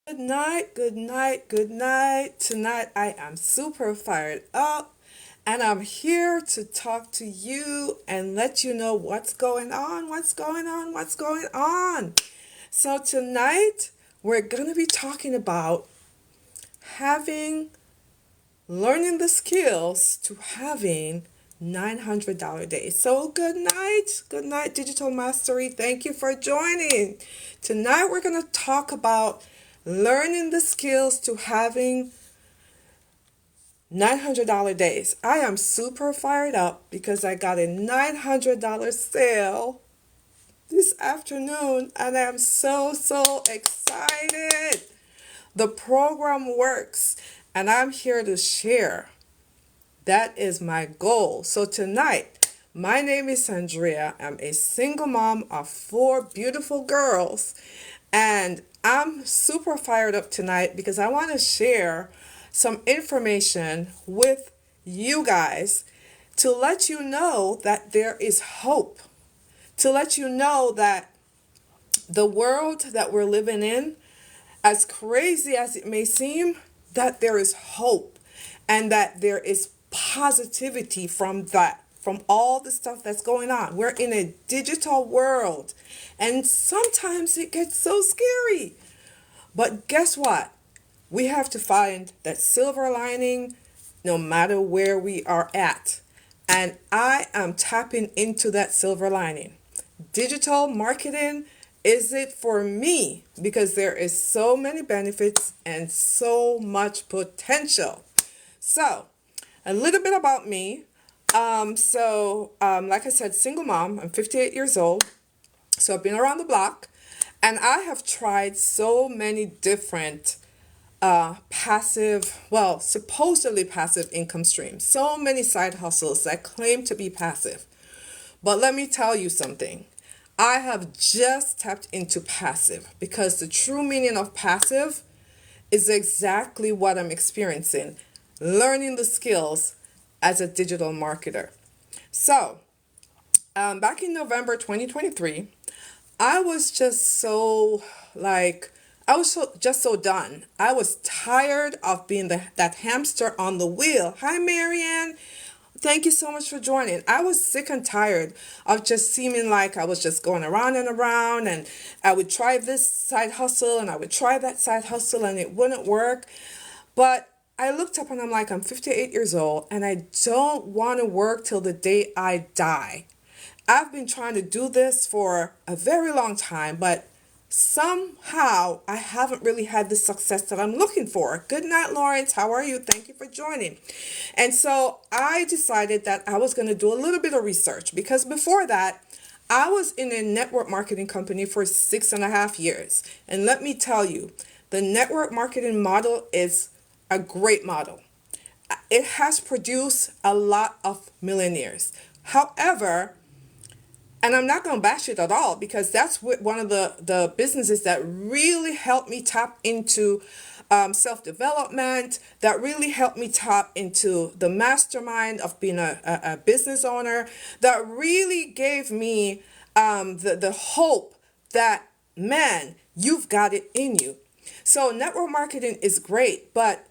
Good night, good night, good night. Tonight I am super fired up and I'm here to talk to you and let you know what's going on. So tonight we're going to be talking about having learning the skills to having $900 days. So good night, Digital Mastery. Thank you for joining. Tonight we're going to talk about learning the skills to having $900 days. I am super fired up because I got a $900 sale this afternoon and I'm so excited. The program works and I'm here to share. That is my goal. So tonight, my name is Andrea. I'm a single mom of four beautiful girls. And I'm super fired up tonight because I want to share some information with you guys to let you know that there is hope. To let you know that the world that we're living in, as crazy as it may seem, that there is hope and that there is positivity from that, from all the stuff that's going on. We're in a digital world and sometimes it gets so scary. But guess what? We have to find that silver lining no matter where we are at. And I am tapping into that silver lining. Digital marketing is it for me because there is so many benefits and so much potential. So, a little bit about me. Like I said, single mom. I'm 58 years old. So I've been around the block and I have tried so many different supposedly passive income streams. So many side hustles that claim to be passive. But let me tell you something. I have just tapped into passive because the true meaning of passive is exactly what I'm experiencing, learning the skills as a digital marketer. So, back in November 2023, I was just so like, I was just so done. I was tired of being that hamster on the wheel. Hi, Marianne. Thank you so much for joining. I was sick and tired of just seeming like I was just going around and around, and I would try this side hustle and I would try that side hustle and it wouldn't work. But I looked up and I'm like, I'm 58 years old and I don't want to work till the day I die. I've been trying to do this for a very long time, but somehow I haven't really had the success that I'm looking for. Good night, Lawrence. How are you? Thank you for joining. And so I decided that I was going to do a little bit of research because before that, I was in a network marketing company for 6.5 years. And let me tell you, the network marketing model is a great model. It has produced a lot of millionaires. However, and I'm not going to bash it at all because that's one of the businesses that really helped me tap into self-development, that really helped me tap into the mastermind of being a business owner, that really gave me the hope that, man, you've got it in you. So network marketing is great, but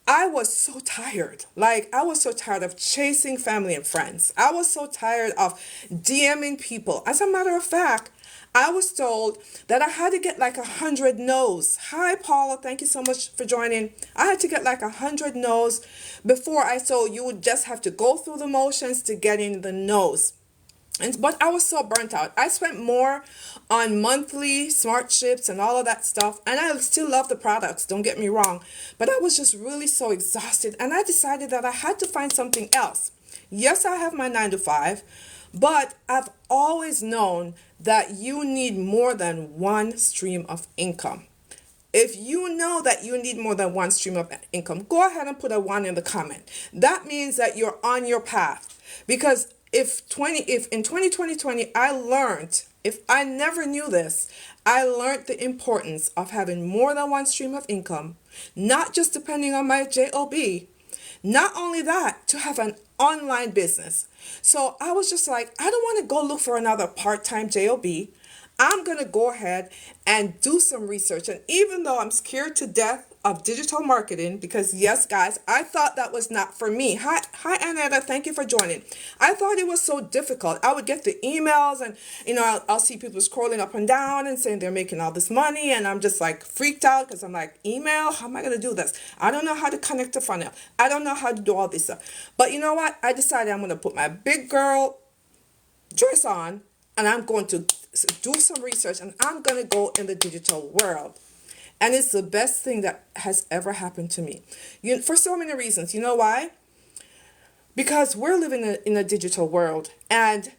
I was so tired. Like, I was so tired of chasing family and friends. I was so tired of DMing people. As a matter of fact, I was told that I had to get like 100 no's. Hi, Paula. Thank you so much for joining. I had to get like 100 no's before I so you would just have to go through the motions to getting the no's. But I was so burnt out. I spent more on monthly smart ships and all of that stuff. And I still love the products, don't get me wrong. But I was just really so exhausted. And I decided that I had to find something else. Yes, I have my 9 to 5, but I've always known that you need more than one stream of income. If you know that you need more than one stream of income, go ahead and put a one in the comment. That means that you're on your path. Because if in 2020 I learned, if I never knew this, I learned the importance of having more than one stream of income, not just depending on my job. Not only that, to have an online business. So I was just like, I don't want to go look for another part-time job. I'm going to go ahead and do some research. And even though I'm scared to death of digital marketing, because yes, guys, I thought that was not for me. Hi, Annetta. Thank you for joining. I thought it was so difficult. I would get the emails and, I'll see people scrolling up and down and saying they're making all this money. And I'm just like freaked out because I'm like, email? How am I going to do this? I don't know how to connect a funnel. I don't know how to do all this stuff. But you know what? I decided I'm going to put my big girl dress on and I'm going to do some research and I'm going to go in the digital world. And it's the best thing that has ever happened to me. For so many reasons. You know why? Because we're living in a digital world. And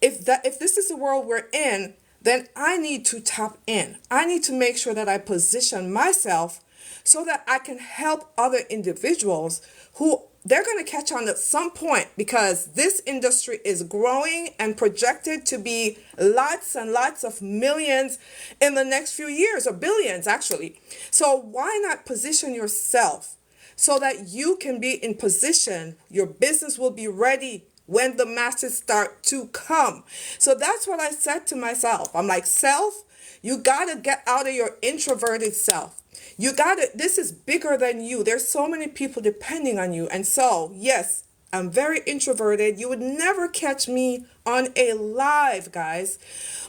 if this is the world we're in, then I need to tap in. I need to make sure that I position myself so that I can help other individuals who they're going to catch on at some point, because this industry is growing and projected to be lots and lots of millions in the next few years, or billions actually. So why not position yourself so that you can be in position, your business will be ready when the masses start to come. So that's what I said to myself. I'm like, self, you got to get out of your introverted self. You got it. This is bigger than you. There's so many people depending on you. And so, yes, I'm very introverted. You would never catch me on a live, guys.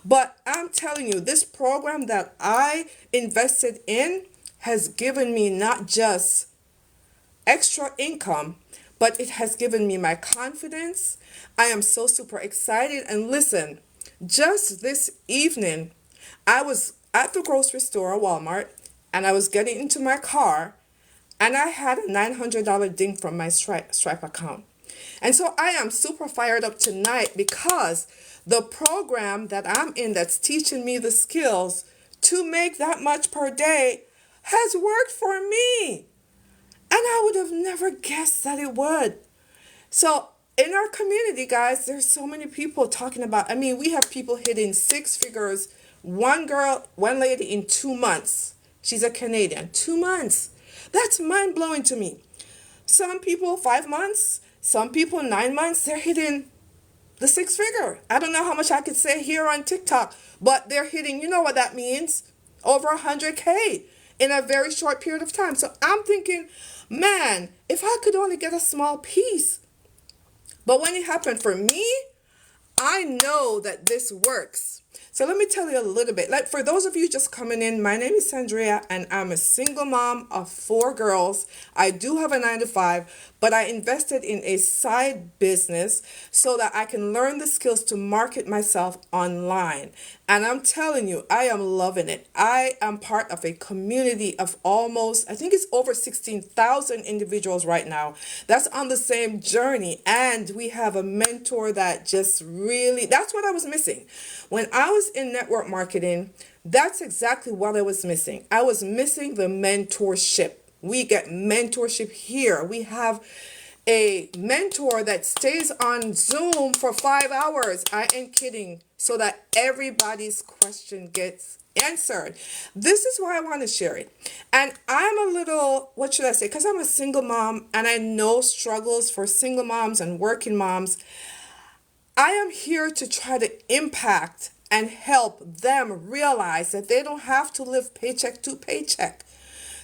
But I'm telling you, this program that I invested in has given me not just extra income, but it has given me my confidence. I am so super excited. And listen, just this evening, I was at the grocery store, Walmart, and I was getting into my car, and I had a $900 ding from my Stripe account. And so I am super fired up tonight because the program that I'm in that's teaching me the skills to make that much per day has worked for me. And I would have never guessed that it would. So in our community, guys, there's so many people talking about, we have people hitting six figures. One lady in 2 months. She's a Canadian. 2 months. That's mind blowing to me. Some people 5 months, some people 9 months, they're hitting the six figure. I don't know how much I could say here on TikTok, but they're hitting, you know what that means? Over 100K in a very short period of time. So I'm thinking, man, if I could only get a small piece. But when it happened for me, I know that this works. So let me tell you a little bit. Like, for those of you just coming in, my name is Sandria and I'm a single mom of 4 girls. I do have a 9-to-5, but I invested in a side business so that I can learn the skills to market myself online. And I'm telling you, I am loving it. I am part of a community of almost, I think it's over 16,000 individuals right now that's on the same journey. And we have a mentor that just really, that's what I was missing. When I was in network marketing, that's exactly what I was missing. I was missing the mentorship. We get mentorship here. We have a mentor that stays on Zoom for 5 hours. I ain't kidding. So that everybody's question gets answered. This is why I want to share it. And I'm a little, what should I say? Because I'm a single mom and I know struggles for single moms and working moms. I am here to try to impact and help them realize that they don't have to live paycheck to paycheck.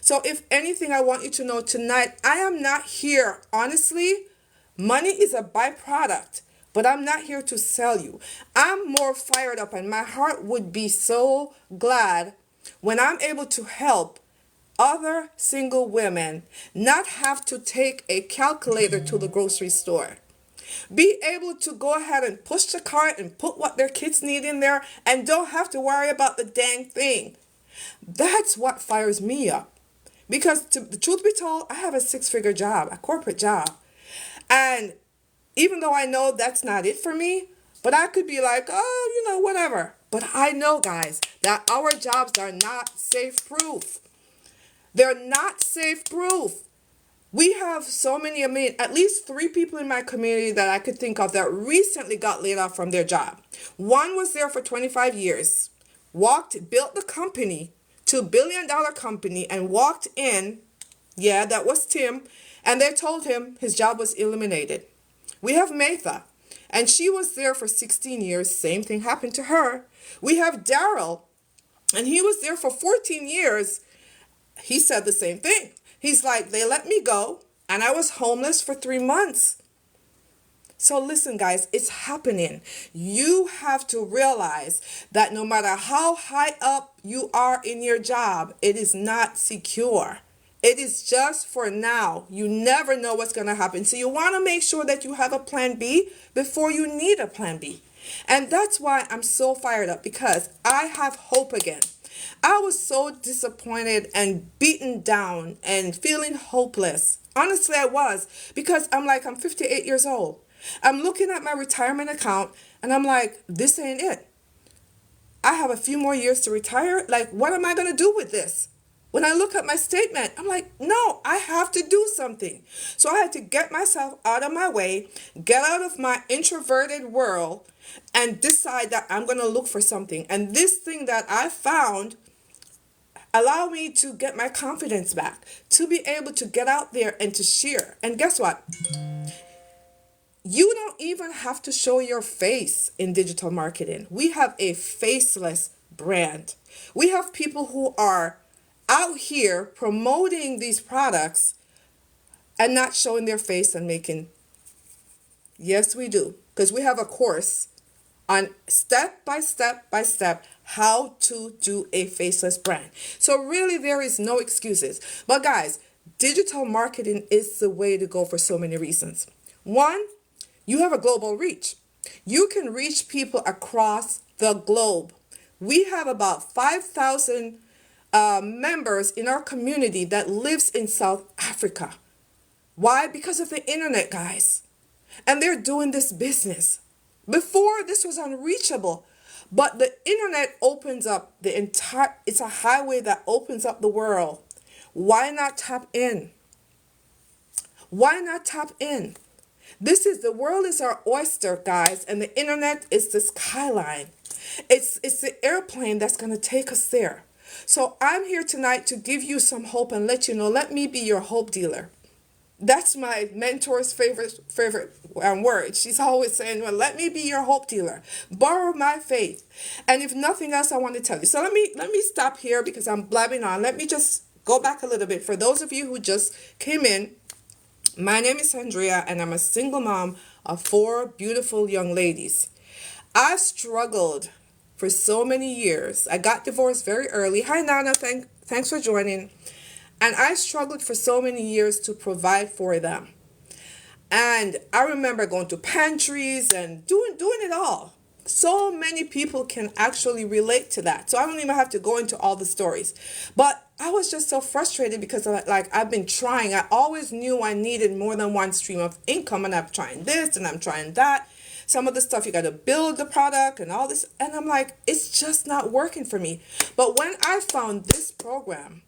So if anything, I want you to know tonight, I am not here, honestly, money is a byproduct, but I'm not here to sell you. I'm more fired up and my heart would be so glad when I'm able to help other single women not have to take a calculator to the grocery store. Be able to go ahead and push the cart and put what their kids need in there and don't have to worry about the dang thing. That's what fires me up. Because the truth be told, I have a 6-figure job, a corporate job. And even though I know that's not it for me, but I could be like, oh, whatever. But I know, guys, that our jobs are not safe proof. They're not safe proof. We have so many, at least 3 people in my community that I could think of that recently got laid off from their job. One was there for 25 years, built the company, $2 billion company, and walked in. Yeah, that was Tim. And they told him his job was eliminated. We have Matha, and she was there for 16 years. Same thing happened to her. We have Daryl, and he was there for 14 years. He said the same thing. He's like, they let me go, and I was homeless for 3 months. So listen, guys, it's happening. You have to realize that no matter how high up you are in your job, it is not secure. It is just for now. You never know what's going to happen. So you want to make sure that you have a plan B before you need a plan B. And that's why I'm so fired up, because I have hope again. I was so disappointed and beaten down and feeling hopeless. Honestly, I was, because I'm 58 years old. I'm looking at my retirement account and I'm like, this ain't it. I have a few more years to retire. Like, what am I going to do with this? When I look at my statement, I'm like, no, I have to do something. So I had to get myself out of my way, get out of my introverted world, and decide that I'm going to look for something. And this thing that I found allowed me to get my confidence back, to be able to get out there and to share. And guess what? You don't even have to show your face in digital marketing. We have a faceless brand. We have people who are out here promoting these products and not showing their face and making. Yes, we do. Because we have a course on step by step how to do a faceless brand. So really there is no excuses. But guys, digital marketing is the way to go for so many reasons. One, you have a global reach. You can reach people across the globe. We have about 5,000 members in our community that lives in South Africa. Why? Because of the internet, guys. And they're doing this business. Before, this was unreachable. But the internet opens up it's a highway that opens up the world. Why not tap in? Why not tap in? The world is our oyster, guys, and the internet is the skyline. It's the airplane that's going to take us there. So I'm here tonight to give you some hope and let you know, let me be your hope dealer. That's my mentor's favorite word. She's always saying, well, let me be your hope dealer. Borrow my faith. And if nothing else, I want to tell you. So let me stop here because I'm blabbing on. Let me just go back a little bit. For those of you who just came in, my name is Andrea, and I'm a single mom of 4 beautiful young ladies. I've struggled for so many years. I got divorced very early. Hi, Nana. Thanks for joining. And I struggled for so many years to provide for them. And I remember going to pantries and doing it all. So many people can actually relate to that. So I don't even have to go into all the stories. But I was just so frustrated because I've been trying. I always knew I needed more than one stream of income, and I'm trying this and I'm trying that. Some of the stuff you got to build the product and all this. And I'm like, it's just not working for me. But when I found this program,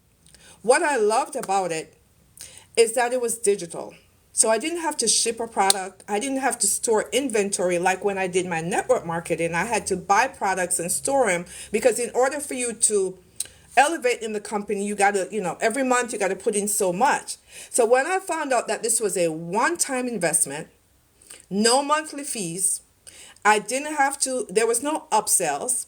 what I loved about it is that it was digital. So I didn't have to ship a product. I didn't have to store inventory like when I did my network marketing. I had to buy products and store them, because in order for you to elevate in the company, you got to, every month you got to put in so much. So when I found out that this was a one-time investment, no monthly fees, there was no upsells.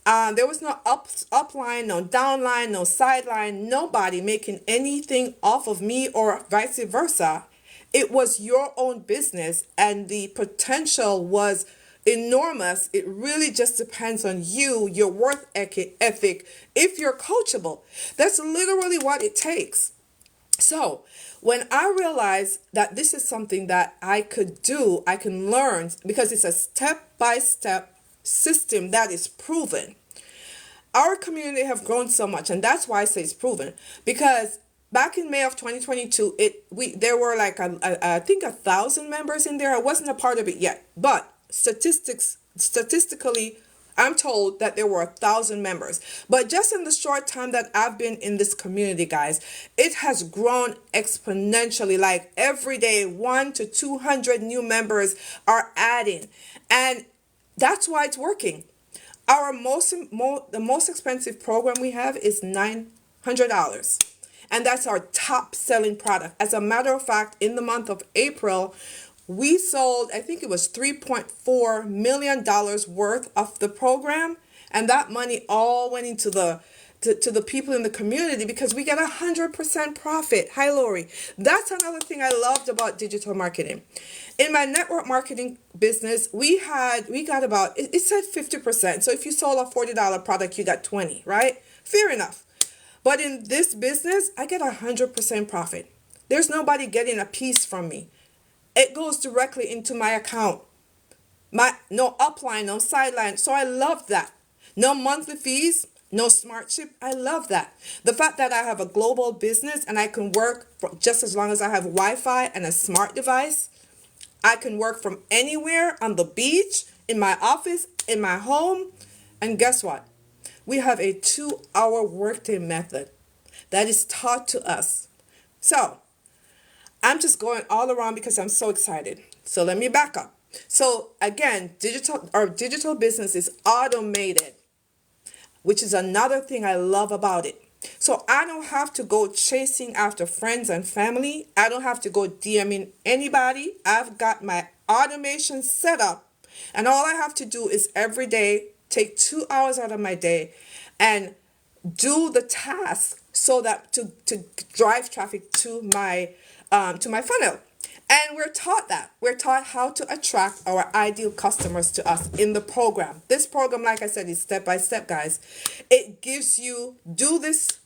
There was no upline, no downline, no sideline, nobody making anything off of me or vice versa. It was your own business, and the potential was enormous. It really just depends on you, your work ethic, if you're coachable. That's literally what it takes. So when I realized that this is something that I could do, I can learn, because it's a step-by-step system that is proven. Our community have grown so much, and that's why I say it's proven, because back in May of 2022, there were I think 1,000 members in there. I wasn't a part of it yet, but statistically, I'm told that there were 1,000 members. But just in the short time that I've been in this community, guys, it has grown exponentially. Like every day, 100 to 200 new members are adding, and that's why it's working. The most expensive program we have is $900. And that's our top selling product. As a matter of fact, in the month of April, we sold, I think it was $3.4 million worth of the program. And that money all went into to the people in the community because we get 100% profit. Hi, Lori. That's another thing I loved about digital marketing. In my network marketing business, we got about, it said 50%. So if you sold a $40 product, you got 20, right? Fair enough. But in this business, I get 100% profit. There's nobody getting a piece from me. It goes directly into my account. No upline, no sideline. So I love that. No monthly fees, no smart chip. I love that. The fact that I have a global business and I can work for just as long as I have Wi-Fi and a smart device. I can work from anywhere, on the beach, in my office, in my home. And guess what? We have a 2-hour workday method that is taught to us. So I'm just going all around because I'm so excited. So let me back up. So again, digital business is automated, which is another thing I love about it. So I don't have to go chasing after friends and family. I don't have to go DMing anybody. I've got my automation set up, and all I have to do is every day take 2 hours out of my day and do the task so that to drive traffic to my funnel. And we're taught that. We're taught how to attract our ideal customers to us in the program. This program, like I said, is step by step, guys. It gives you do this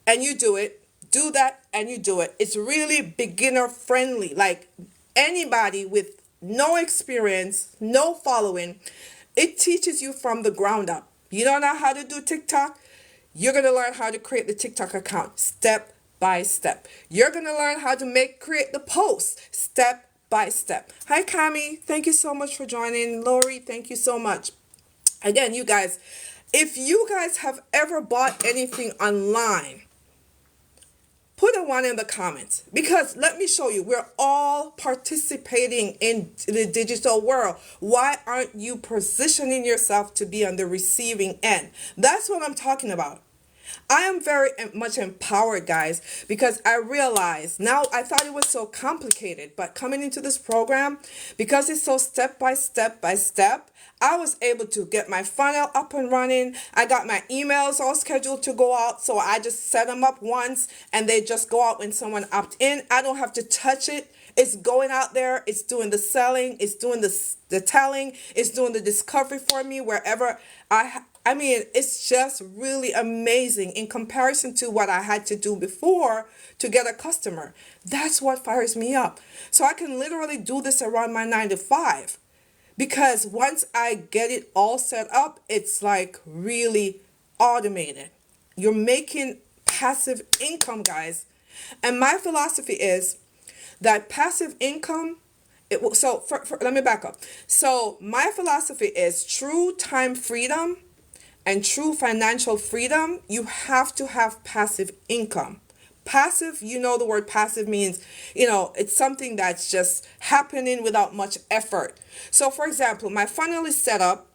and you do it, do that and you do it. It's really beginner friendly. Like anybody with no experience, no following, it teaches you from the ground up. You don't know how to do TikTok? You're going to learn how to create the TikTok account step by step. You're going to learn how to create the post step by step. Hi, Kami. Thank you so much for joining. Lori, thank you so much. Again, you guys, if you guys have ever bought anything online, put a 1 in the comments, because let me show you, we're all participating in the digital world. Why aren't you positioning yourself to be on the receiving end? That's what I'm talking about. I am very much empowered, guys, because I realize now, I thought it was so complicated, but coming into this program, because it's so step by step by step, I was able to get my funnel up and running. I got my emails all scheduled to go out, so I just set them up once and they just go out when someone opt in. I don't have to touch it. It's going out there. It's doing the selling. It's doing the telling. It's doing the discovery for me wherever I mean, it's just really amazing in comparison to what I had to do before to get a customer. That's what fires me up. So I can literally do this around my 9 to 5, because once I get it all set up, it's like really automated. You're making passive income, guys. And my philosophy is that passive income, let me back up. So my philosophy is true time freedom and true financial freedom. You have to have passive income. Passive, the word passive means, it's something that's just happening without much effort. So for example, my funnel is set up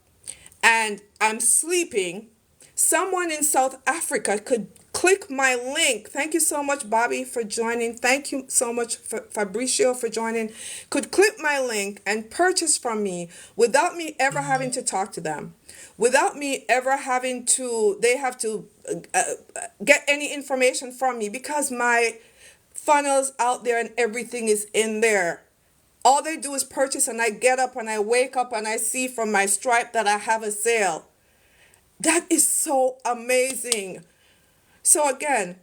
and I'm sleeping. Someone in South Africa could click my link. Thank you so much, Bobby, for joining. Thank you so much, Fabricio, for joining. Could click my link and purchase from me without me ever having to talk to them. Without me ever having to, they have to get any information from me, because my funnel's out there and everything is in there. All they do is purchase, and I get up and I wake up and I see from my Stripe that I have a sale. That is so amazing. So again,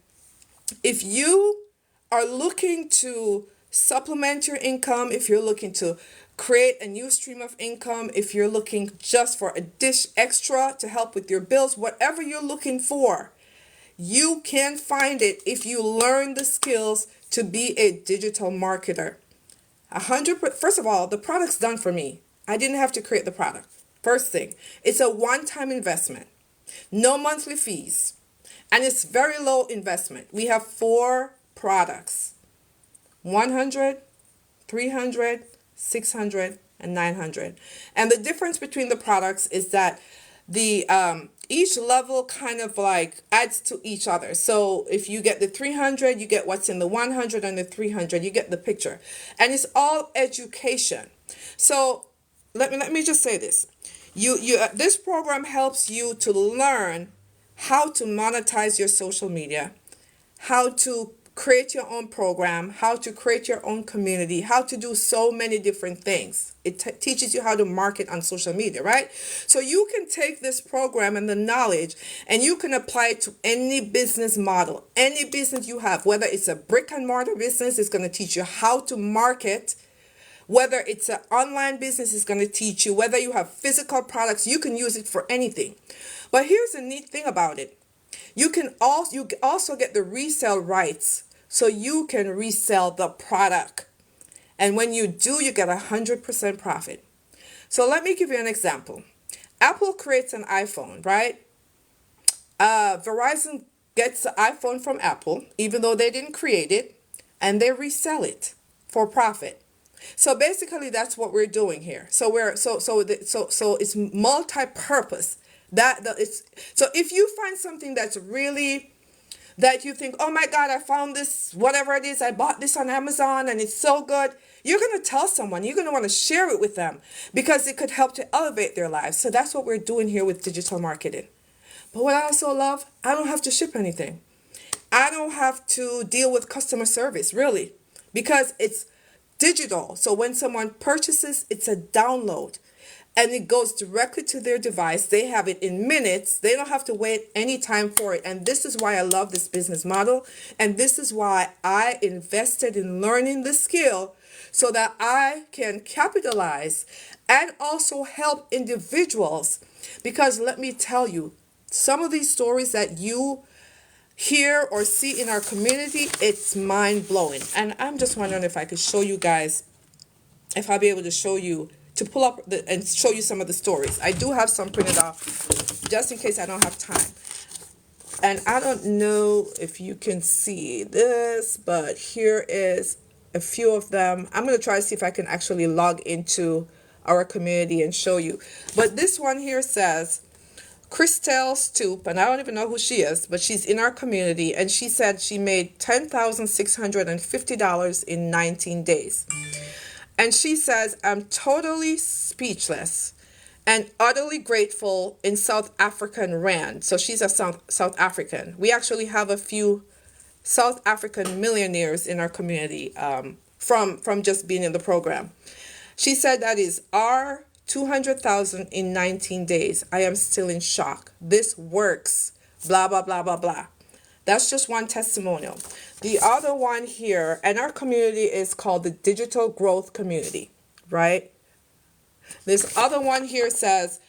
if you are looking to supplement your income, if you're looking to create a new stream of income, if you're looking just for a dish extra to help with your bills, whatever you're looking for, you can find it if you learn the skills to be a digital marketer. 100%. First of all, the product's done for me. I didn't have to create the product. First thing, it's a one-time investment, no monthly fees, and it's very low investment. We have 4 products: 100, 300, 600, and 900. And the difference between the products is that the each level kind of like adds to each other. So if you get the 300, you get what's in the 100, and the 300, you get the picture. And it's all education. So let me just say this. This program helps you to learn how to monetize your social media, how to create your own program, how to create your own community, how to do so many different things. It teaches you how to market on social media, right? So you can take this program and the knowledge and you can apply it to any business model, any business you have, whether it's a brick and mortar business, it's going to teach you how to market. Whether it's an online business, it's going to teach you. Whether you have physical products, you can use it for anything. But here's the neat thing about it. You also get the resale rights, so you can resell the product. And when you do, you get 100% profit. So let me give you an example. Apple creates an iPhone, right? Verizon gets the iPhone from Apple, even though they didn't create it, and they resell it for profit. So basically, that's what we're doing here. So it's multi-purpose. It's so if you find something that's really that you think, oh my God, I found this, whatever it is, I bought this on Amazon and it's so good, you're going to tell someone, you're going to want to share it with them because it could help to elevate their lives. So that's what we're doing here with digital marketing. But what I also love, I don't have to ship anything. I don't have to deal with customer service, really, because it's digital. So when someone purchases, it's a download and it goes directly to their device. They have it in minutes. They don't have to wait any time for it. And this is why I love this business model. And this is why I invested in learning the skill so that I can capitalize and also help individuals. Because let me tell you, some of these stories that you hear or see in our community, it's mind-blowing. And I'm just wondering if I could show you guys, if I'll be able to show you, to pull up and show you some of the stories. I do have some printed off just in case I don't have time. And I don't know if you can see this, but here is a few of them. I'm going to try to see if I can actually log into our community and show you. But this one here says, Christelle Stoop, and I don't even know who she is, but she's in our community, and she said she made $10,650 in 19 days. And she says, I'm totally speechless and utterly grateful in South African Rand. So she's a South African. We actually have a few South African millionaires in our community from just being in the program. She said that is our 200,000 in 19 days. I am still in shock. This works. Blah, blah, blah, blah, blah. That's just one testimonial. The other one here, and our community is called the Digital Growth Community, right? This other one here says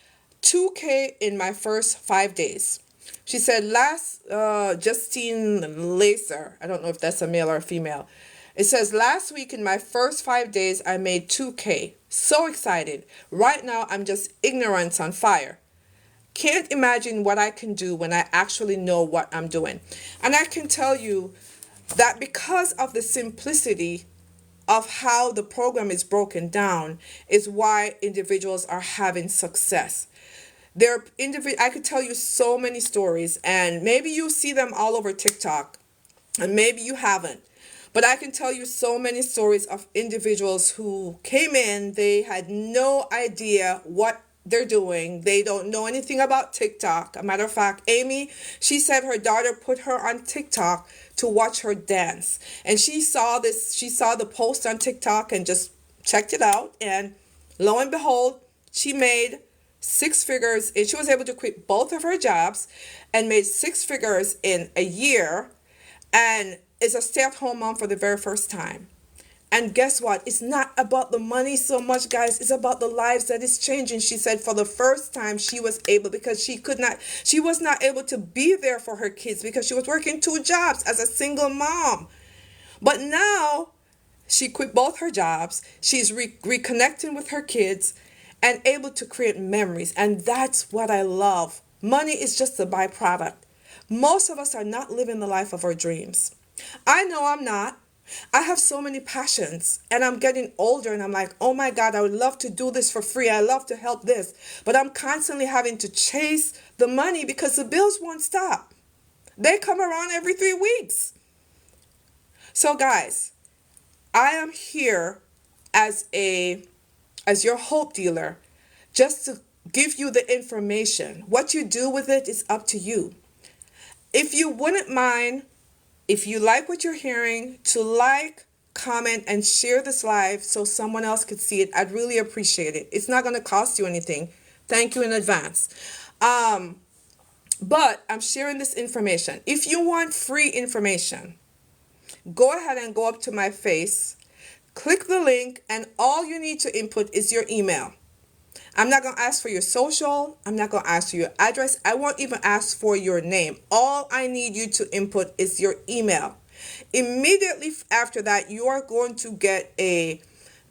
2K in my first 5 days. She said Justine Lacer, I don't know if that's a male or a female. It says, last week in my first 5 days, I made 2K. So excited. Right now, I'm just ignorance on fire. Can't imagine what I can do when I actually know what I'm doing. And I can tell you that because of the simplicity of how the program is broken down is why individuals are having success. I could tell you so many stories, and maybe you see them all over TikTok, and maybe you haven't. But I can tell you so many stories of individuals who came in, they had no idea what they're doing. They don't know anything about TikTok. A matter of fact, Amy, she said her daughter put her on TikTok to watch her dance. And she saw the post on TikTok and just checked it out. And lo and behold, she made 6 figures. And she was able to quit both of her jobs and made 6 figures in a year. And is a stay-at-home mom for the very first time. And guess what? It's not about the money so much, guys. It's about the lives that is changing. She said for the first time she was able, because she was not able to be there for her kids because she was working 2 jobs as a single mom. But now she quit both her jobs. She's reconnecting with her kids and able to create memories. And that's what I love. Money is just a byproduct. Most of us are not living the life of our dreams. I know I'm not. I have so many passions, and I'm getting older, and I'm like, oh my God, I would love to do this for free. I love to help this. But I'm constantly having to chase the money because the bills won't stop. They come around every 3 weeks. So guys, I am here as your hope dealer, just to give you the information. What you do with it is up to you. If you wouldn't mind, if you like what you're hearing, to like, comment, and share this live so someone else could see it, I'd really appreciate it. It's not going to cost you anything. Thank you in advance. But I'm sharing this information. If you want free information, go ahead and go up to my face, click the link, and all you need to input is your email. I'm not going to ask for your social. I'm not going to ask for your address. I won't even ask for your name. All I need you to input is your email. Immediately after that, you are going to get a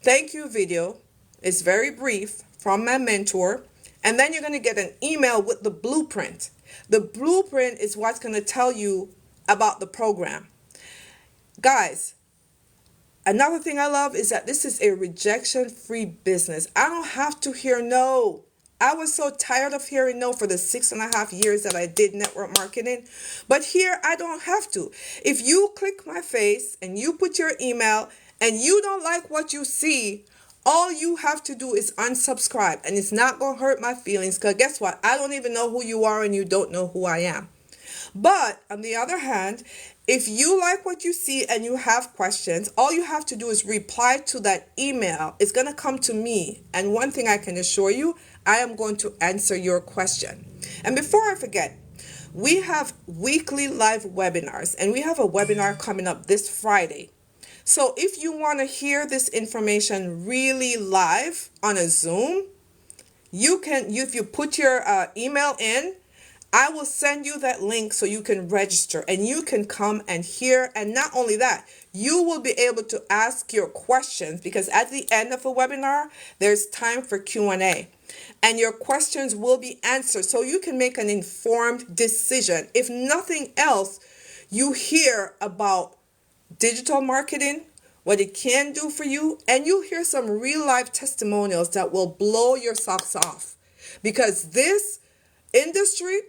thank you video. It's very brief from my mentor. And then you're going to get an email with the blueprint. The blueprint is what's going to tell you about the program. Guys, another thing I love is that this is a rejection-free business. I don't have to hear no. I was so tired of hearing no for the 6.5 years that I did network marketing. But here I don't have to. If you click my face and you put your email and you don't like what you see, all you have to do is unsubscribe. And it's not going to hurt my feelings, because guess what? I don't even know who you are and you don't know who I am. But on the other hand, if you like what you see and you have questions, all you have to do is reply to that email. It's going to come to me. And one thing I can assure you, I am going to answer your question. And before I forget, we have weekly live webinars, and we have a webinar coming up this Friday. So if you want to hear this information really live on a Zoom, if you put your email in, I will send you that link so you can register and you can come and hear. And not only that, you will be able to ask your questions, because at the end of a webinar, there's time for Q&A. And your questions will be answered so you can make an informed decision. If nothing else, you hear about digital marketing, what it can do for you, and you hear some real life testimonials that will blow your socks off. Because this industry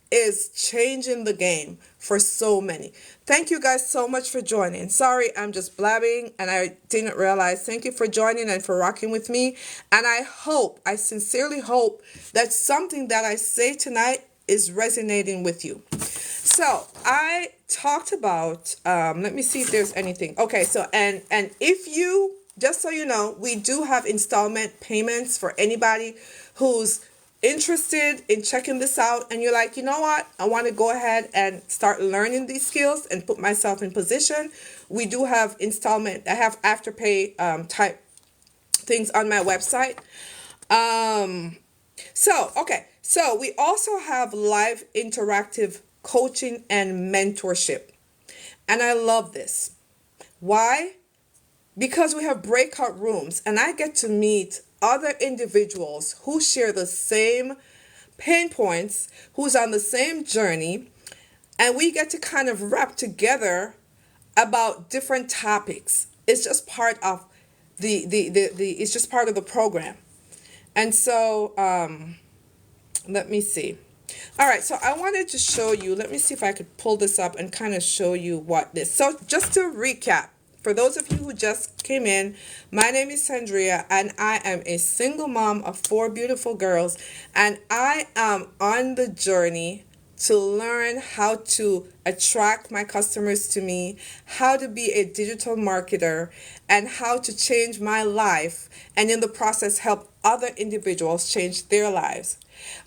is changing the game for so many. Thank you guys so much for joining. Sorry, I'm just blabbing and I didn't realize. Thank you for joining and for rocking with me. And I sincerely hope that something that I say tonight is resonating with you. So I talked about, let me see if there's anything. Okay, so, and if you, just so you know, we do have installment payments for anybody who's interested in checking this out, and you're like, you know what, I want to go ahead and start learning these skills and put myself in position. We do have installment. I have afterpay type things on my website. So we also have live interactive coaching and mentorship, and I love this. Why? Because we have breakout rooms, and I get to meet other individuals who share the same pain points, who's on the same journey, and we get to kind of wrap together about different topics. It's just part of it's just part of the program. And so let me see. All right, so I wanted to show you, let me see if I could pull this up and kind of show you what this. So just to recap, for those of you who just came in, my name is Sandria, and I am a single mom of 4 beautiful girls, and I am on the journey to learn how to attract my customers to me, how to be a digital marketer, and how to change my life, and in the process help other individuals change their lives.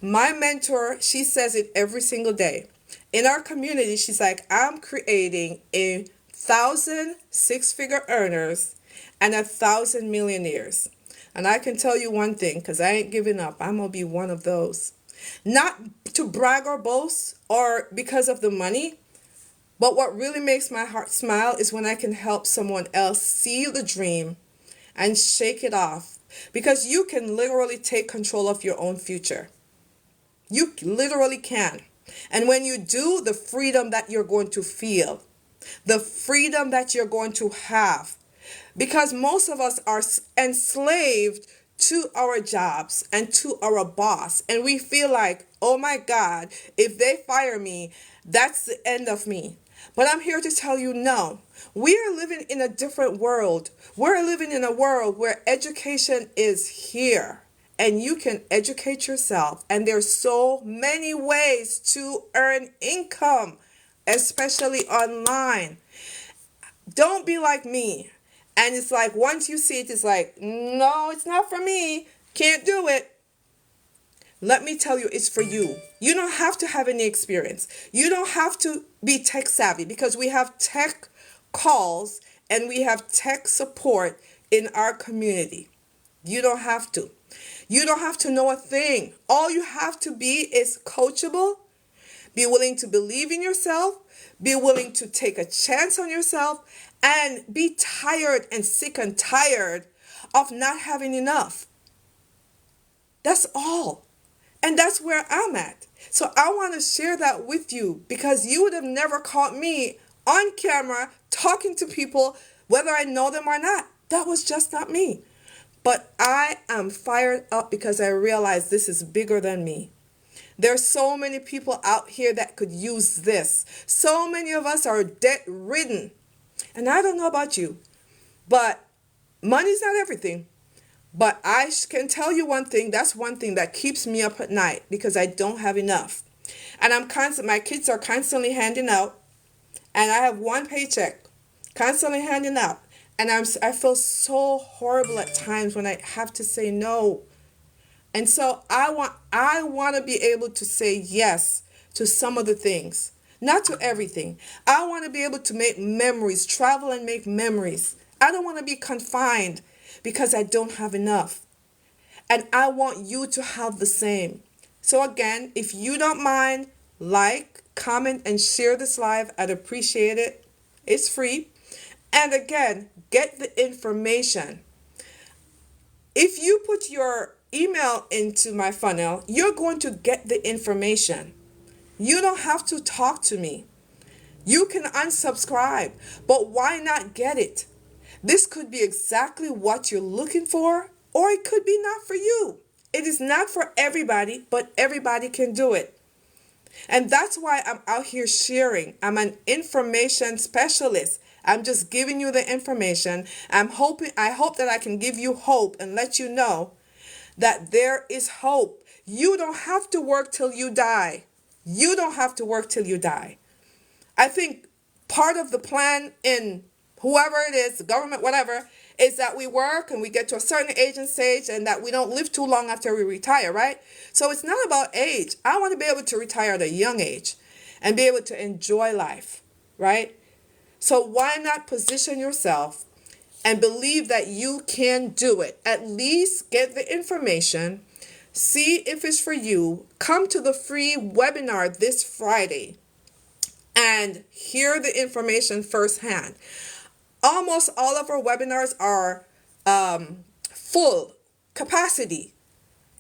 My mentor, she says it every single day. In our community, she's like, I'm creating 1,000 six-figure earners and 1,000 millionaires. And I can tell you one thing, because I ain't giving up. I'm going to be one of those. Not to brag or boast or because of the money, but what really makes my heart smile is when I can help someone else see the dream and shake it off. Because you can literally take control of your own future. You literally can. And when you do, the freedom that you're going to feel, the freedom that you're going to have, because most of us are enslaved to our jobs and to our boss, and we feel like, oh my God, if they fire me, that's the end of me. But I'm here to tell you, no, we are living in a different world. We're living in a world where education is here. and you can educate yourself. And there's so many ways to earn income, especially online. Don't be like me. And it's like once you see it, it's like, no, it's not for me. Can't do it. Let me tell you, it's for you. You don't have to have any experience. You don't have to be tech savvy because we have tech calls and we have tech support in our community. You don't have to. You don't have to know a thing. All you have to be is coachable, be willing to believe in yourself, be willing to take a chance on yourself, and be tired and sick and tired of not having enough. That's all. And that's where I'm at. So I want to share that with you because you would have never caught me on camera talking to people, whether I know them or not. That was just not me. But I am fired up because I realize this is bigger than me. There's so many people out here that could use this. So many of us are debt ridden. And I don't know about you, but money's not everything. But I can tell you one thing, that's one thing that keeps me up at night because I don't have enough. And my kids are constantly handing out, and I have one paycheck constantly handing out. And I feel so horrible at times when I have to say no. And so I want to be able to say yes to some of the things, not to everything. I want to be able to make memories, travel and make memories. I don't want to be confined because I don't have enough. And I want you to have the same. So again, if you don't mind, like, comment, and share this live, I'd appreciate it. It's free. And again, get the information. If you put your email into my funnel, you're going to get the information. You don't have to talk to me. You can unsubscribe, but why not get it? This could be exactly what you're looking for, or it could be not for you. It is not for everybody, but everybody can do it. And that's why I'm out here sharing. I'm an information specialist. I'm just giving you the information. I hope that I can give you hope and let you know that there is hope. You don't have to work till you die. You don't have to work till you die. I think part of the plan in whoever it is, the government, whatever, is that we work and we get to a certain age and stage and that we don't live too long after we retire, right? So it's not about age. I want to be able to retire at a young age and be able to enjoy life, right? So why not position yourself and believe that you can do it? At least get the information, see if it's for you. Come to the free webinar this Friday and hear the information firsthand. Almost all of our webinars are full capacity.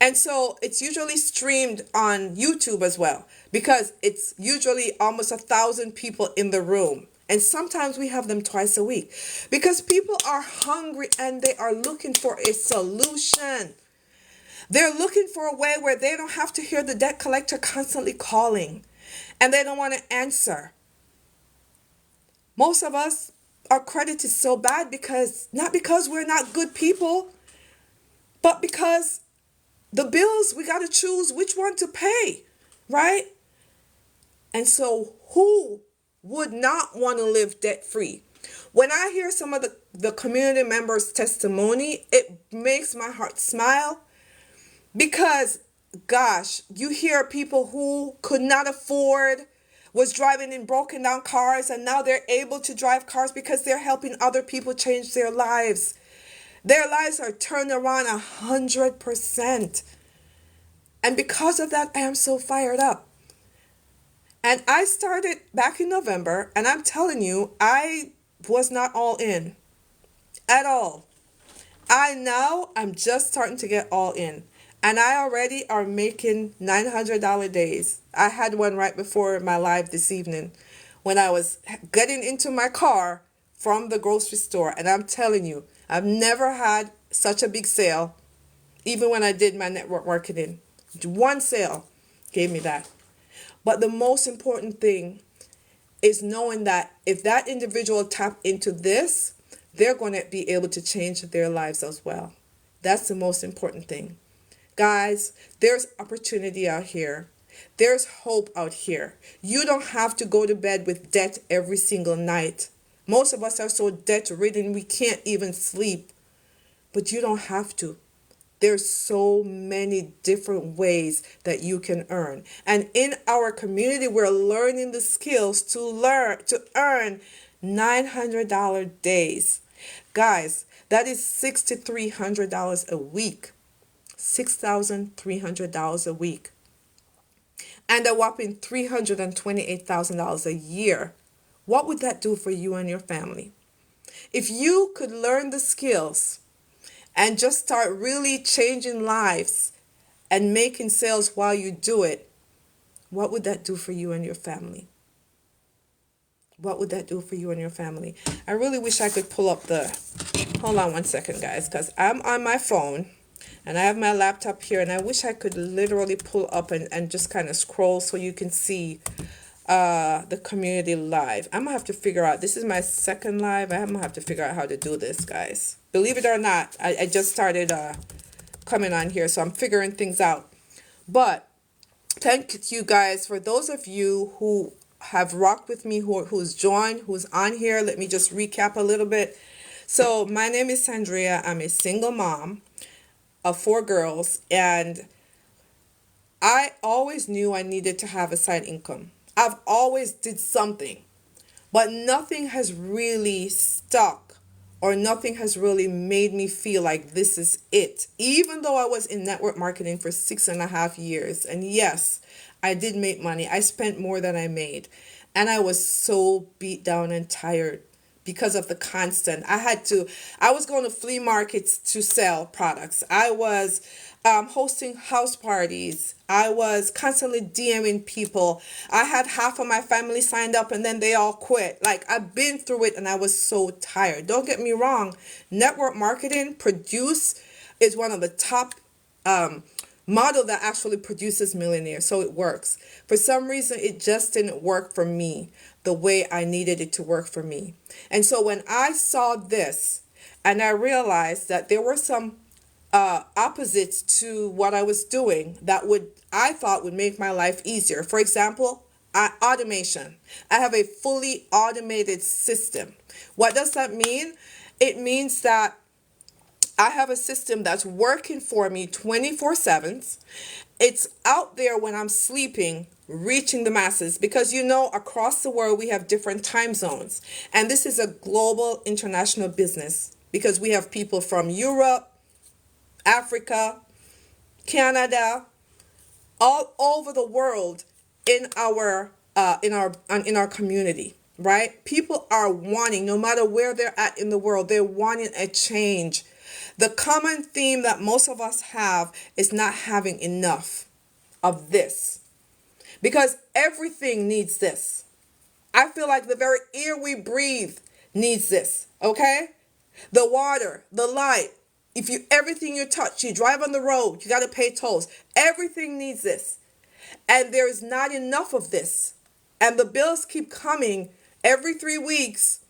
And so it's usually streamed on YouTube as well because it's usually almost 1,000 people in the room. And sometimes we have them twice a week because people are hungry and they are looking for a solution. They're looking for a way where they don't have to hear the debt collector constantly calling and they don't want to answer. Most of us, our credit is so bad not because we're not good people, but because the bills, we got to choose which one to pay, right? And so who would not want to live debt free? When I hear some of the community members' testimony, it makes my heart smile because, gosh, you hear people who could not afford, was driving in broken down cars, and now they're able to drive cars because they're helping other people change their lives. Their lives are turned around 100%. And because of that, I am so fired up. And I started back in November, and I'm telling you, I was not all in at all. I'm just starting to get all in. And I already are making $900 days. I had one right before my live this evening when I was getting into my car from the grocery store. And I'm telling you, I've never had such a big sale, even when I did my network marketing. One sale gave me that. But the most important thing is knowing that if that individual tap into this, they're going to be able to change their lives as well. That's the most important thing. Guys, there's opportunity out here. There's hope out here. You don't have to go to bed with debt every single night. Most of us are so debt ridden we can't even sleep. But you don't have to. There's so many different ways that you can earn. And in our community, we're learning the skills to earn $900 days. Guys, that is $6,300 a week. $6,300 a week. And a whopping $328,000 a year. What would that do for you and your family? If you could learn the skills and just start really changing lives and making sales while you do it, what would that do for you and your family? What would that do for you and your family? I really wish I could pull up hold on one second, guys, because I'm on my phone and I have my laptop here, and I wish I could literally pull up and just kind of scroll so you can see the community live. I'm gonna have to figure out, this is my second live. I'm gonna have to figure out how to do this, guys. Believe it or not, I just started coming on here, so I'm figuring things out. But thank you guys for those of you who have rocked with me, who's joined, who's on here. Let me just recap a little bit. So my name is Sandria. I'm a single mom of 4 girls, and I always knew I needed to have a side income. I've always did something, but nothing has really stuck, or nothing has really made me feel like this is it. Even though I was in network marketing for 6.5 years, and yes, I did make money. I spent more than I made, and I was so beat down and tired because of the constant. I was going to flea markets to sell products. I was hosting house parties. I was constantly DMing people. I had half of my family signed up and then they all quit. Like, I've been through it and I was so tired. Don't get me wrong. Network marketing is one of the top model that actually produces millionaires. So it works. For some reason, it just didn't work for me the way I needed it to work for me. And so when I saw this and I realized that there were some opposites to what I was doing that I thought would make my life easier. For example, automation. I have a fully automated system. What does that mean? It means that I have a system that's working for me 24/7. It's out there when I'm sleeping, reaching the masses, because across the world we have different time zones. And this is a global international business because we have people from Europe, Africa, Canada, all over the world in our community, right? People are wanting, no matter where they're at in the world, they're wanting a change. The common theme that most of us have is not having enough of this, because everything needs this. I feel like the very air we breathe needs this, okay? The water, the light, everything you touch, you drive on the road, you got to pay tolls. Everything needs this. And there is not enough of this. And the bills keep coming every 3 weeks.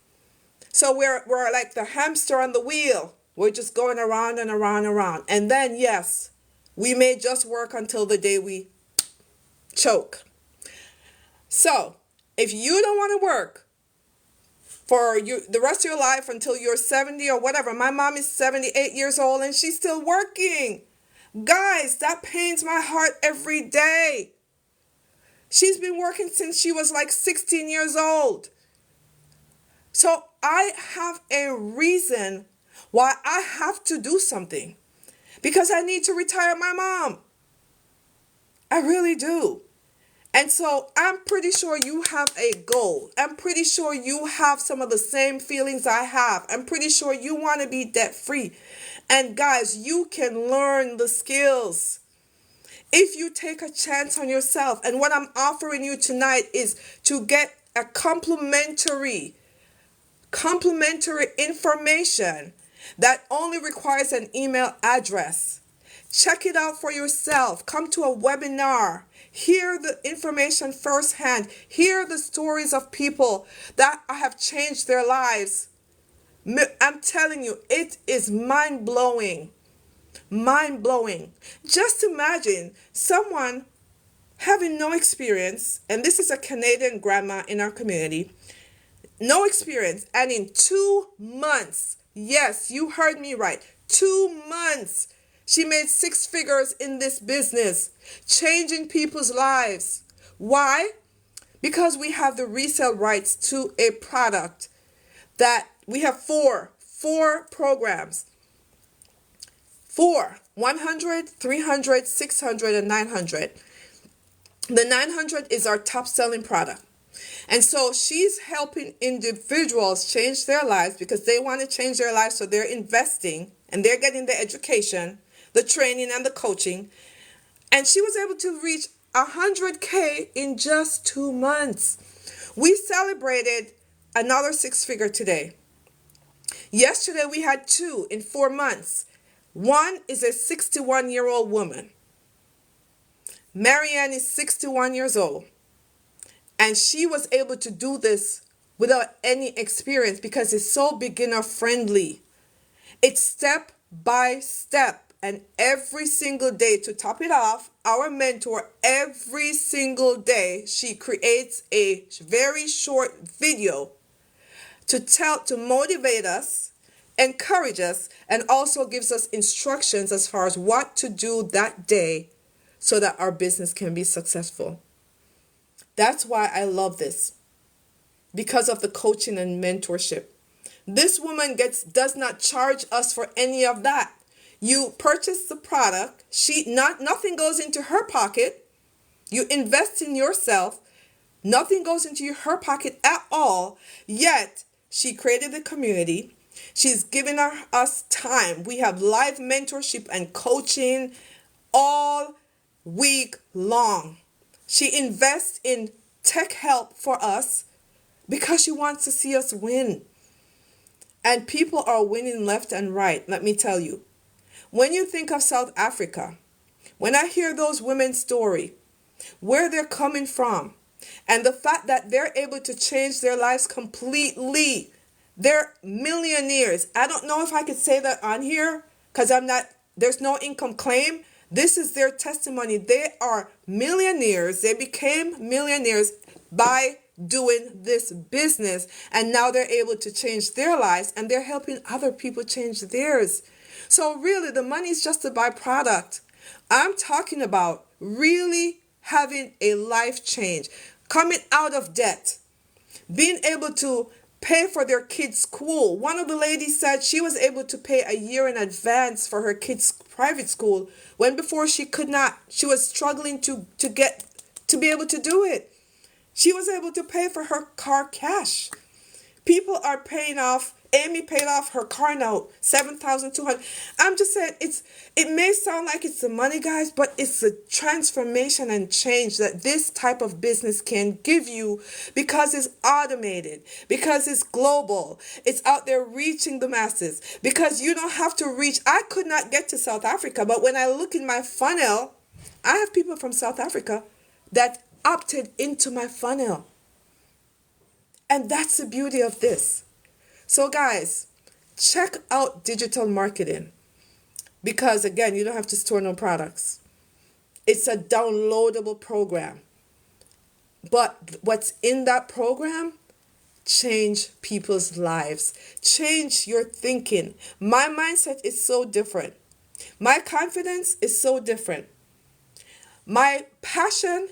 So we're like the hamster on the wheel. We're just going around and around and around. And then, yes, we may just work until the day we choke. So if you don't want to work for the rest of your life until you're 70 or whatever. My mom is 78 years old and she's still working. Guys, that pains my heart every day. She's been working since she was like 16 years old. So I have a reason why I have to do something, because I need to retire my mom. I really do. And so I'm pretty sure you have a goal. I'm pretty sure you have some of the same feelings I have. I'm pretty sure you want to be debt free. And guys, you can learn the skills if you take a chance on yourself. And what I'm offering you tonight is to get a complimentary information that only requires an email address. Check it out for yourself. Come to a webinar. Hear the information firsthand. Hear the stories of people that have changed their lives. I'm telling you, it is mind-blowing. Mind blowing. Just imagine someone having no experience, and this is a Canadian grandma in our community, no experience, and in 2 months, yes, you heard me right, 2 months, she made six figures in this business, changing people's lives. Why? Because we have the resale rights to a product that we have four programs. Four, 100, 300, 600, and 900. The 900 is our top selling product. And so she's helping individuals change their lives because they want to change their lives. So they're investing and they're getting the education, the training, and the coaching. And she was able to reach 100K in just 2 months. We celebrated another six figure today. Yesterday we had two in 4 months. One is a 61-year-old woman. Marianne is 61 years old. And she was able to do this without any experience because it's so beginner friendly. It's step by step. And every single day, to top it off, our mentor, every single day, she creates a very short video to motivate us, encourage us, and also gives us instructions as far as what to do that day so that our business can be successful. That's why I love this, because of the coaching and mentorship. This woman does not charge us for any of that. You purchase the product, nothing goes into her pocket. You invest in yourself, nothing goes into her pocket at all. Yet she created the community. She's given us time. We have live mentorship and coaching all week long. She invests in tech help for us because she wants to see us win. And people are winning left and right, let me tell you. When you think of South Africa, when I hear those women's story, where they're coming from, and the fact that they're able to change their lives completely, they're millionaires. I don't know if I could say that on here because there's no income claim. This is their testimony. They are millionaires. They became millionaires by doing this business. And now they're able to change their lives and they're helping other people change theirs. So really, the money is just a byproduct. I'm talking about really having a life change, coming out of debt, being able to pay for their kids' school. One of the ladies said she was able to pay a year in advance for her kids' private school when before she could not. She was struggling to be able to do it. She was able to pay for her car cash. People are paying off. Amy paid off her car note, $7,200. I'm just saying, it may sound like it's the money, guys, but it's the transformation and change that this type of business can give you because it's automated, because it's global, it's out there reaching the masses, because you don't have to reach. I could not get to South Africa, but when I look in my funnel, I have people from South Africa that opted into my funnel. And that's the beauty of this. So guys, check out digital marketing because again, you don't have to store no products. It's a downloadable program. But what's in that program? Change people's lives. Change your thinking. My mindset is so different. My confidence is so different. My passion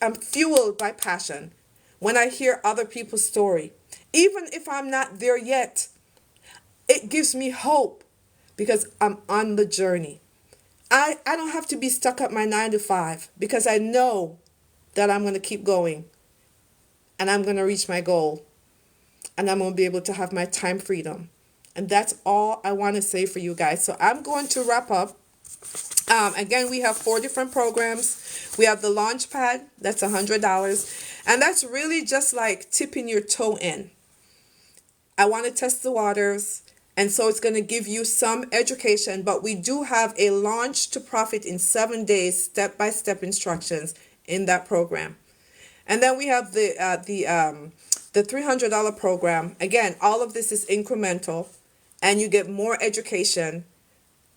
I'm fueled by passion when I hear other people's story. Even if I'm not there yet, it gives me hope because I'm on the journey. I don't have to be stuck at my 9 to 5 because I know that I'm going to keep going and I'm going to reach my goal and I'm going to be able to have my time freedom. And that's all I want to say for you guys. So I'm going to wrap up. Again, we have 4 different programs. We have the Launchpad, that's $100. And that's really just like tipping your toe in. I want to test the waters. And so it's going to give you some education. But we do have a launch to profit in 7 days, step-by-step instructions in that program. And then we have the $300 program. Again, all of this is incremental. And you get more education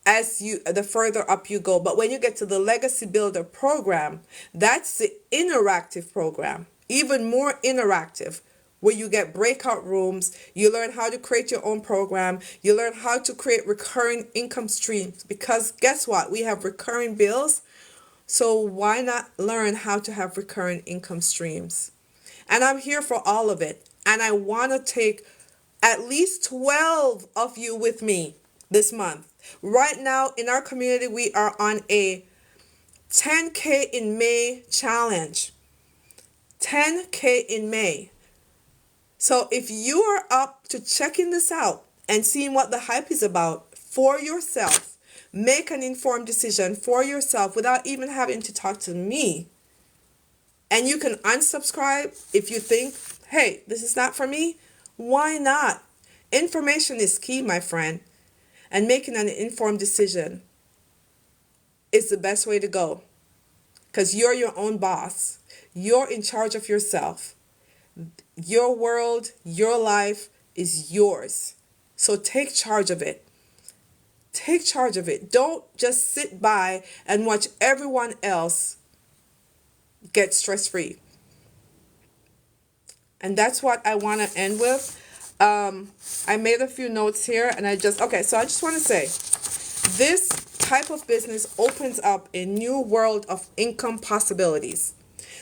the further up you go. But when you get to the Legacy Builder program, that's the interactive program, even more interactive, where you get breakout rooms, you learn how to create your own program, you learn how to create recurring income streams, because guess what? We have recurring bills. So why not learn how to have recurring income streams? And I'm here for all of it. And I want to take at least 12 of you with me this month. Right now in our community, we are on a 10K in May challenge. 10K in May. So if you are up to checking this out and seeing what the hype is about for yourself, make an informed decision for yourself without even having to talk to me. And you can unsubscribe if you think, hey, this is not for me. Why not? Information is key, my friend. And making an informed decision is the best way to go. Because you're your own boss. You're in charge of yourself. Your world, your life is yours. So take charge of it. Take charge of it. Don't just sit by and watch everyone else get stress-free. And that's what I want to end with. I made a few notes here and so I just want to say, this type of business opens up a new world of income possibilities.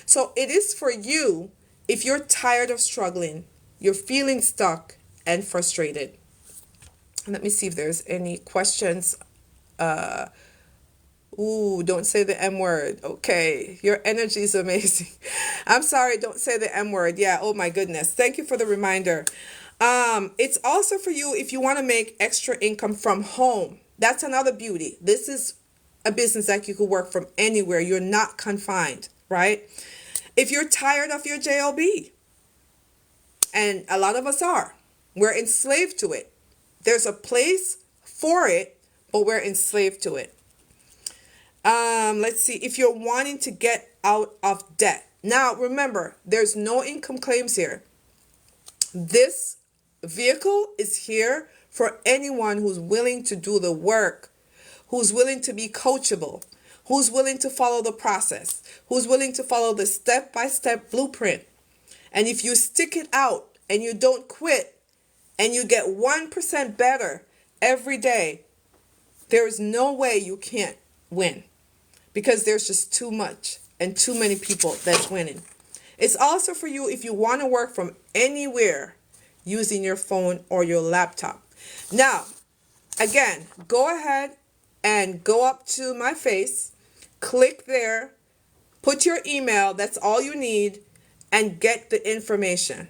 So it is for you if you're tired of struggling, you're feeling stuck and frustrated. Let me see if there's any questions. Don't say the M word. Okay, your energy is amazing. I'm sorry, don't say the M word. Yeah, oh my goodness. Thank you for the reminder. It's also for you if you want to make extra income from home. That's another beauty. This is a business that you could work from anywhere. You're not confined, right? If you're tired of your job, and a lot of us are, we're enslaved to it. There's a place for it, but we're enslaved to it. Let's see, if you're wanting to get out of debt. Now, remember, there's no income claims here. This vehicle is here for anyone who's willing to do the work, who's willing to be coachable, who's willing to follow the process, who's willing to follow the step-by-step blueprint. And if you stick it out and you don't quit and you get 1% better every day, there is no way you can't win, because there's just too much and too many people that's winning. It's also for you if you want to work from anywhere using your phone or your laptop. Now, again, go ahead and go up to my face, click there, put your email, that's all you need, and get the information.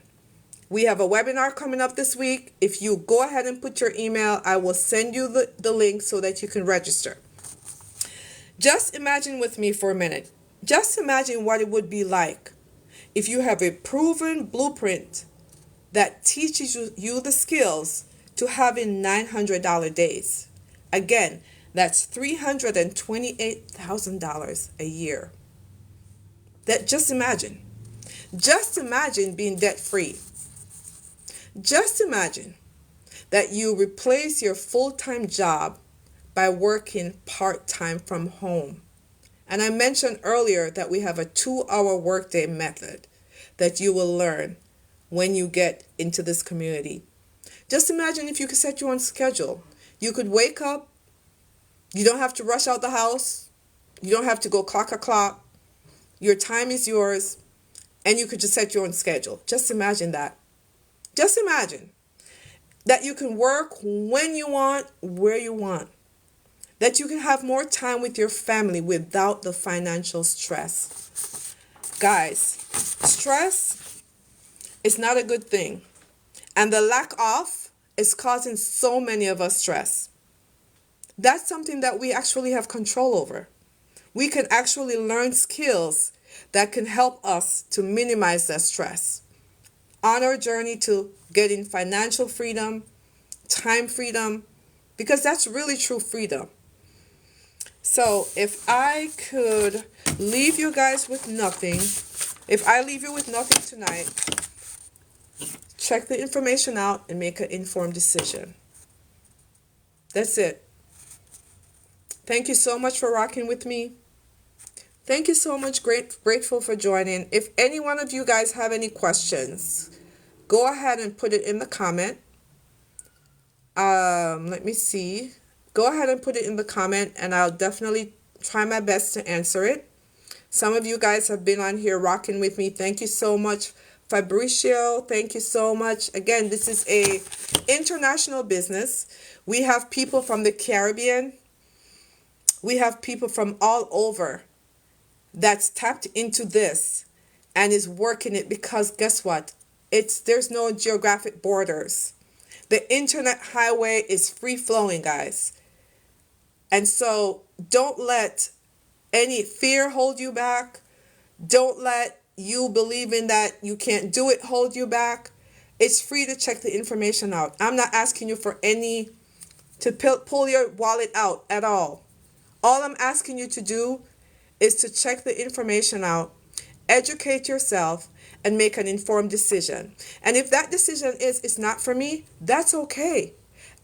We have a webinar coming up this week. If you go ahead and put your email, I will send you the link so that you can register. Just imagine with me for a minute. Just imagine what it would be like if you have a proven blueprint that teaches you the skills to having $900 days. Again, that's $328,000 a year. Just imagine being debt free. Just imagine that you replace your full-time job by working part-time from home. And I mentioned earlier that we have a 2-hour workday method that you will learn when you get into this community. Just imagine if you could set your own schedule. You could wake up. You don't have to rush out the house. You don't have to go clock a clock. Your time is yours. And you could just set your own schedule. Just imagine that. Just imagine that you can work when you want, where you want. That you can have more time with your family without the financial stress. Guys, stress is not a good thing. And the lack of is causing so many of us stress. That's something that we actually have control over. We can actually learn skills that can help us to minimize that stress on our journey to getting financial freedom, time freedom, because that's really true freedom. So if I could leave you guys with nothing, if I leave you with nothing tonight, check the information out and make an informed decision. That's it. Thank you so much for rocking with me. Thank you so much. Grateful for joining. If any one of you guys have any questions, go ahead and put it in the comment. Let me see. Go ahead and put it in the comment, and I'll definitely try my best to answer it. Some of you guys have been on here rocking with me. Thank you so much. Fabricio, thank you so much. Again, this is a international business. We have people from the Caribbean. We have people from all over that's tapped into this and is working it, because guess what? There's no geographic borders. The internet highway is free flowing, guys. And so don't let any fear hold you back. Don't let you believing that you can't do it hold you back. It's free to check the information out. I'm not asking you to pull your wallet out at all. All I'm asking you to do is to check the information out, educate yourself, and make an informed decision. And if that decision is it's not for me, that's okay.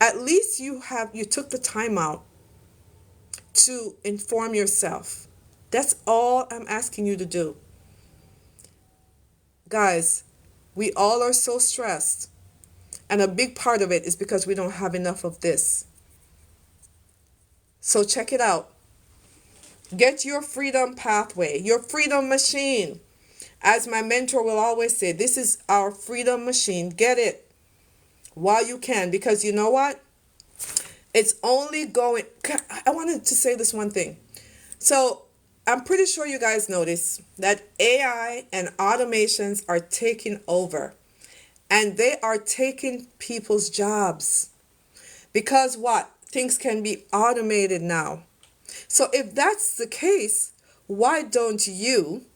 At least you took the time out to inform yourself. That's all I'm asking you to do. Guys, we all are so stressed, and a big part of it is because we don't have enough of this. So check it out. Get your freedom pathway, your freedom machine. As my mentor will always say, this is our freedom machine. Get it while you can, because you know what? It's only going... I wanted to say this one thing. So I'm pretty sure you guys notice that AI and automations are taking over, and they are taking people's jobs. Because what? Things can be automated now. So if that's the case, why don't you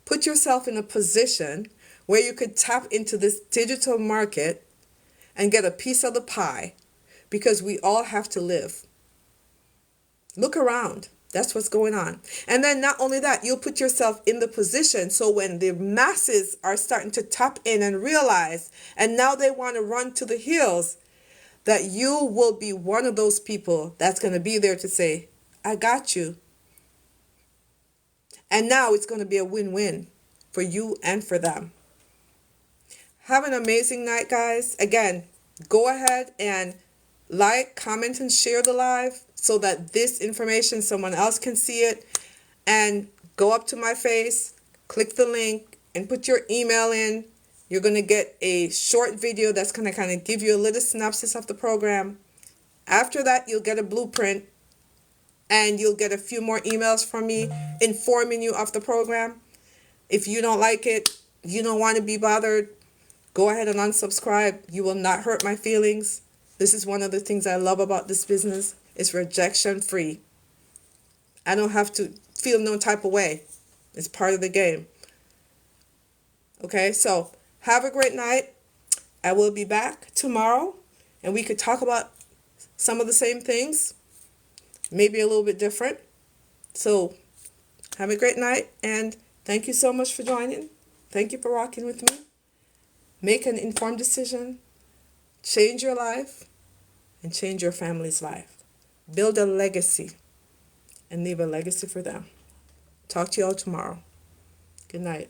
put yourself in a position where you could tap into this digital market and get a piece of the pie? Because we all have to live. Look around. That's what's going on. And then not only that, you'll put yourself in the position so when the masses are starting to tap in and realize, and now they want to run to the hills, that you will be one of those people that's going to be there to say, I got you. And now it's going to be a win-win for you and for them. Have an amazing night, guys. Again, go ahead and like, comment, and share the live so that this information, someone else can see it. And go up to my face, click the link, and put your email in. You're going to get a short video that's going to kind of give you a little synopsis of the program. After that, you'll get a blueprint, and you'll get a few more emails from me informing you of the program. If you don't like it, you don't want to be bothered, go ahead and unsubscribe. You will not hurt my feelings. This is one of the things I love about this business. It's rejection free. I don't have to feel no type of way. It's part of the game. Okay, so have a great night. I will be back tomorrow, and we could talk about some of the same things, maybe a little bit different. So have a great night, and thank you so much for joining. Thank you for rocking with me. Make an informed decision. Change your life and change your family's life. Build a legacy and leave a legacy for them. Talk to you all tomorrow. Good night.